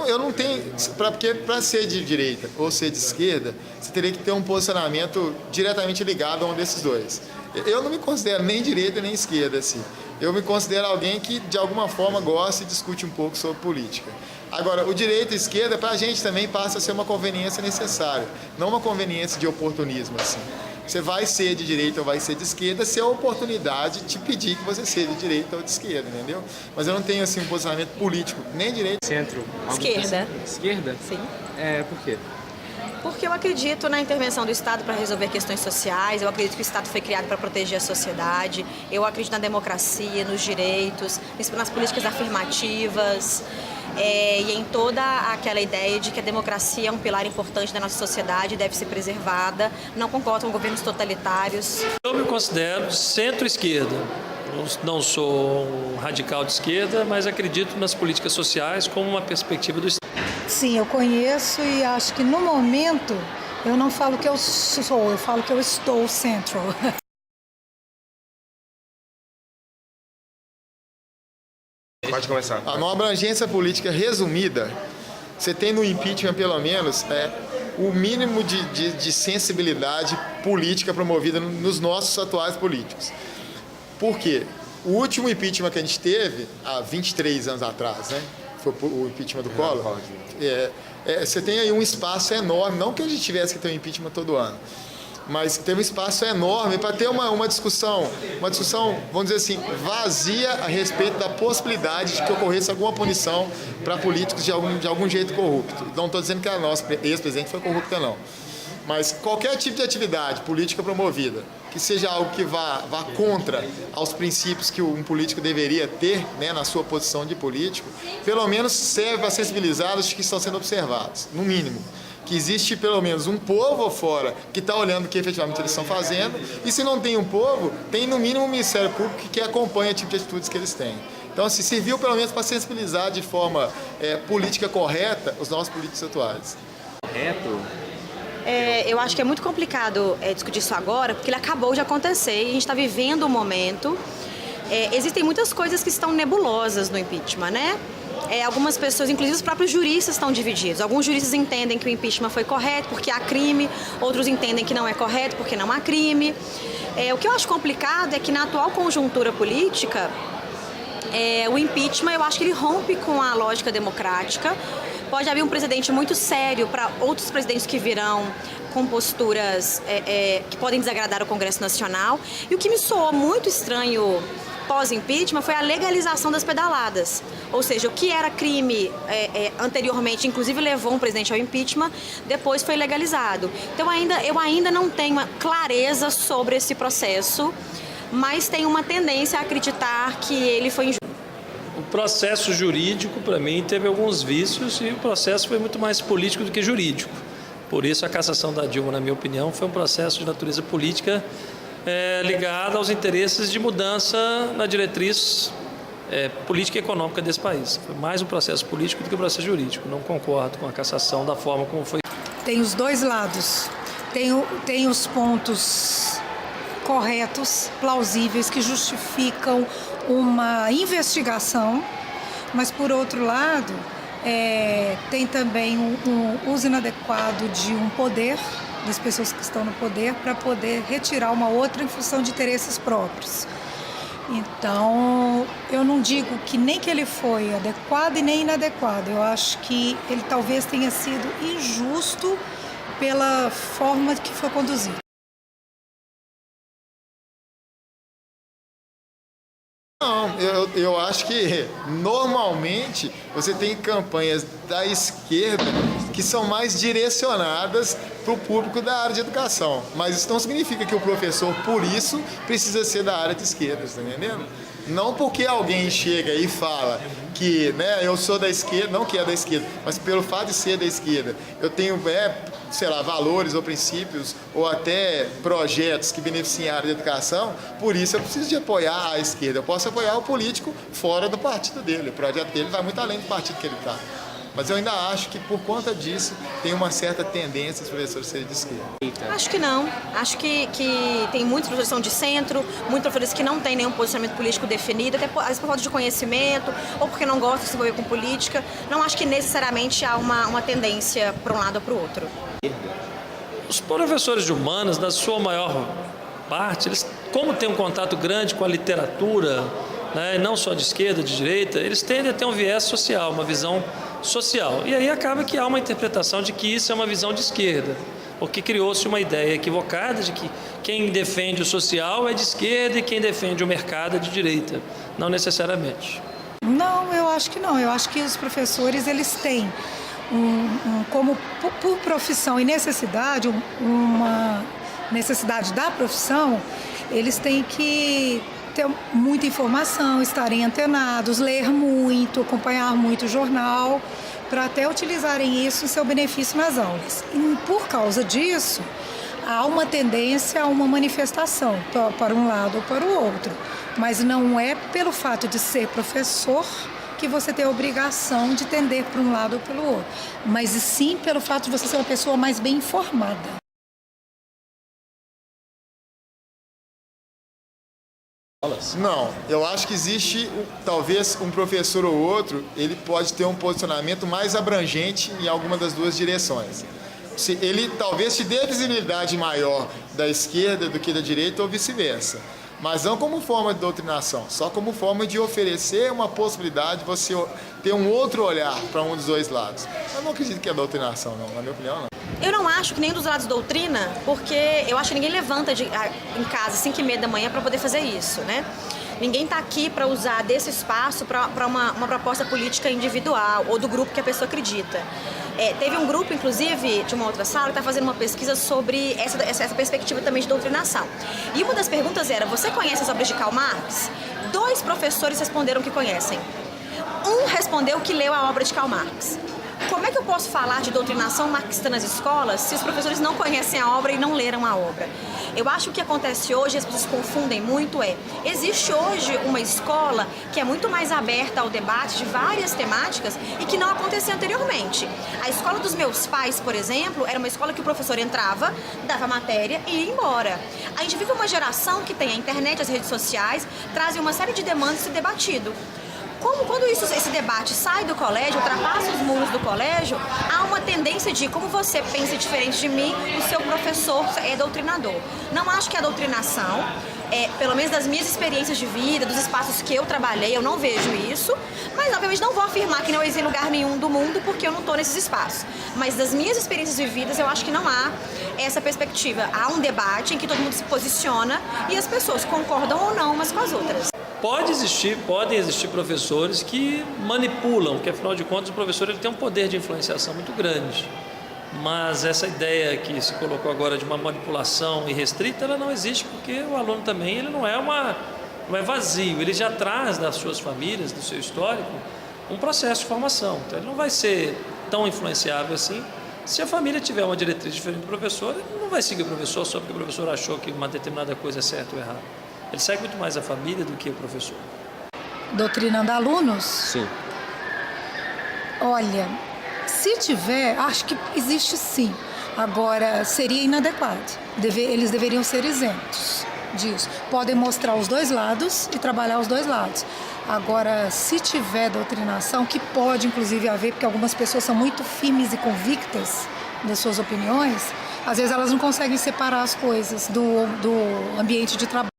eu não tenho... Porque para ser de direita ou ser de esquerda, você teria que ter um posicionamento diretamente ligado a um desses dois. Eu não me considero nem direita nem esquerda, assim. Eu me considero alguém que, de alguma forma, gosta e discute um pouco sobre política. Agora, o direita e a esquerda, para a gente também passa a ser uma conveniência necessária, não uma conveniência de oportunismo, assim. Você vai ser de direita ou vai ser de esquerda se a oportunidade te pedir que você seja de direita ou de esquerda, entendeu? Mas eu não tenho, assim, um posicionamento político, nem direita. Centro? Esquerda. Esquerda? Sim. Por quê? Porque eu acredito na intervenção do Estado para resolver questões sociais, eu acredito que o Estado foi criado para proteger a sociedade, eu acredito na democracia, nos direitos, nas políticas afirmativas, e em toda aquela ideia de que a democracia é um pilar importante da nossa sociedade e deve ser preservada. Não concordo com governos totalitários. Eu me considero centro-esquerda. Não sou um radical de esquerda, mas acredito nas políticas sociais como uma perspectiva do Estado. Sim, eu conheço e acho que no momento eu não falo que eu sou, eu falo que eu estou centro. Pode começar. Numa abrangência política resumida, você tem no impeachment, pelo menos, o mínimo de sensibilidade política promovida nos nossos atuais políticos. Por quê? O último impeachment que a gente teve, há 23 anos atrás, né? Foi o impeachment do Collor. Você tem aí um espaço enorme, não que a gente tivesse que ter um impeachment todo ano, mas teve um espaço enorme para ter uma discussão, vamos dizer assim, vazia a respeito da possibilidade de que ocorresse alguma punição para políticos de algum jeito corrupto. Não estou dizendo que a nossa ex-presidente foi corrupta, não. Mas qualquer tipo de atividade política promovida, que seja algo que vá contra aos princípios que um político deveria ter, né, na sua posição de político, pelo menos serve para sensibilizar os que estão sendo observados, no mínimo. Que existe pelo menos um povo fora que está olhando o que efetivamente eles estão fazendo, e se não tem um povo, tem no mínimo um Ministério Público que acompanha o tipo de atitudes que eles têm. Então, assim, serviu pelo menos para sensibilizar de forma política correta os nossos políticos atuais. Correto? Eu acho que é muito complicado discutir isso agora, porque ele acabou de acontecer e a gente está vivendo um momento. Existem muitas coisas que estão nebulosas no impeachment, né? Algumas pessoas, inclusive os próprios juristas, estão divididos. Alguns juristas entendem que o impeachment foi correto porque há crime, outros entendem que não é correto porque não há crime. O que eu acho complicado é que na atual conjuntura política, o impeachment, eu acho que ele rompe com a lógica democrática. Pode haver um precedente muito sério para outros presidentes que virão com posturas que podem desagradar o Congresso Nacional. E o que me soou muito estranho pós-impeachment foi a legalização das pedaladas. Ou seja, o que era crime anteriormente, inclusive levou um presidente ao impeachment, depois foi legalizado. Então eu ainda não tenho uma clareza sobre esse processo, mas tenho uma tendência a acreditar que ele foi injusto. O processo jurídico, para mim, teve alguns vícios e o processo foi muito mais político do que jurídico. Por isso, a cassação da Dilma, na minha opinião, foi um processo de natureza política ligado aos interesses de mudança na diretriz política e econômica desse país. Foi mais um processo político do que um processo jurídico. Não concordo com a cassação da forma como foi. Tem os dois lados. Tem os pontos corretos, plausíveis, que justificam uma investigação, mas, por outro lado, tem também um uso inadequado de um poder, das pessoas que estão no poder, para poder retirar uma outra em função de interesses próprios. Então, eu não digo que nem que ele foi adequado e nem inadequado. Eu acho que ele talvez tenha sido injusto pela forma que foi conduzido. Não, eu acho que normalmente você tem campanhas da esquerda que são mais direcionadas para o público da área de educação. Mas isso não significa que o professor, por isso, precisa ser da área de esquerda, está entendendo? Não porque alguém chega e fala que, né, eu sou da esquerda, não que é da esquerda, mas pelo fato de ser da esquerda, eu tenho, sei lá, valores ou princípios ou até projetos que beneficiem a área de educação, por isso eu preciso de apoiar a esquerda. Eu posso apoiar o político fora do partido dele, o projeto dele vai muito além do partido que ele está. Mas eu ainda acho que por conta disso tem uma certa tendência os professores serem de esquerda. Acho que não. Acho que tem muitos professores que são de centro, muitos professores que não têm nenhum posicionamento político definido, até às vezes por falta de conhecimento ou porque não gostam de se envolver com política. Não acho que necessariamente há uma tendência para um lado ou para o outro. Os professores de humanas, na sua maior parte, eles, como têm um contato grande com a literatura, né, não só de esquerda, de direita, eles tendem a ter um viés social, uma visão social. E aí acaba que há uma interpretação de que isso é uma visão de esquerda, porque criou-se uma ideia equivocada de que quem defende o social é de esquerda e quem defende o mercado é de direita. Não necessariamente. Não, eu acho que não. Eu acho que os professores, eles têm como por profissão e necessidade, uma necessidade da profissão, eles têm que ter muita informação, estarem antenados, ler muito, acompanhar muito o jornal, para até utilizarem isso em seu benefício nas aulas. E por causa disso, há uma tendência a uma manifestação para um lado ou para o outro. Mas não é pelo fato de ser professor que você tem a obrigação de tender para um lado ou pelo outro, mas sim pelo fato de você ser uma pessoa mais bem informada. Não, eu acho que existe, talvez um professor ou outro, ele pode ter um posicionamento mais abrangente em alguma das duas direções. Ele talvez te dê visibilidade maior da esquerda do que da direita ou vice-versa. Mas não como forma de doutrinação, só como forma de oferecer uma possibilidade de você ter um outro olhar para um dos dois lados. Eu não acredito que é doutrinação, não, na minha opinião, não. Eu não acho que nem dos lados doutrina, porque eu acho que ninguém levanta em casa 5h30 da manhã para poder fazer isso, né? Ninguém está aqui para usar desse espaço para uma proposta política individual ou do grupo que a pessoa acredita. Teve um grupo, inclusive, de uma outra sala, que está fazendo uma pesquisa sobre essa perspectiva também de doutrinação. E uma das perguntas era, você conhece as obras de Karl Marx? 2 professores responderam que conhecem. Um respondeu que leu a obra de Karl Marx. Como é que eu posso falar de doutrinação marxista nas escolas se os professores não conhecem a obra e não leram a obra? Eu acho que o que acontece hoje, as pessoas confundem muito, existe hoje uma escola que é muito mais aberta ao debate de várias temáticas e que não acontecia anteriormente. A escola dos meus pais, por exemplo, era uma escola que o professor entrava, dava matéria e ia embora. A gente vive uma geração que tem a internet, as redes sociais, trazem uma série de demandas a ser debatido. Quando esse debate sai do colégio, ultrapassa os muros do colégio, há uma tendência de, como você pensa diferente de mim, o seu professor é doutrinador. Não acho que a doutrinação, pelo menos das minhas experiências de vida, dos espaços que eu trabalhei, eu não vejo isso, mas obviamente não vou afirmar que não existe em lugar nenhum do mundo porque eu não estou nesses espaços. Mas das minhas experiências vividas, eu acho que não há essa perspectiva. Há um debate em que todo mundo se posiciona e as pessoas concordam ou não umas com as outras. Podem existir professores que manipulam, porque afinal de contas o professor ele tem um poder de influenciação muito grande. Mas essa ideia que se colocou agora de uma manipulação irrestrita, ela não existe, porque o aluno também ele não é vazio, ele já traz das suas famílias, do seu histórico, um processo de formação. Então ele não vai ser tão influenciável assim. Se a família tiver uma diretriz diferente do professor, ele não vai seguir o professor só porque o professor achou que uma determinada coisa é certa ou errada. Ele segue muito mais a família do que o professor. Doutrinando alunos? Sim. Olha, se tiver, acho que existe sim. Agora, seria inadequado. Eles deveriam ser isentos disso. Podem mostrar os dois lados e trabalhar os dois lados. Agora, se tiver doutrinação, que pode inclusive haver, porque algumas pessoas são muito firmes e convictas das suas opiniões, às vezes elas não conseguem separar as coisas do ambiente de trabalho.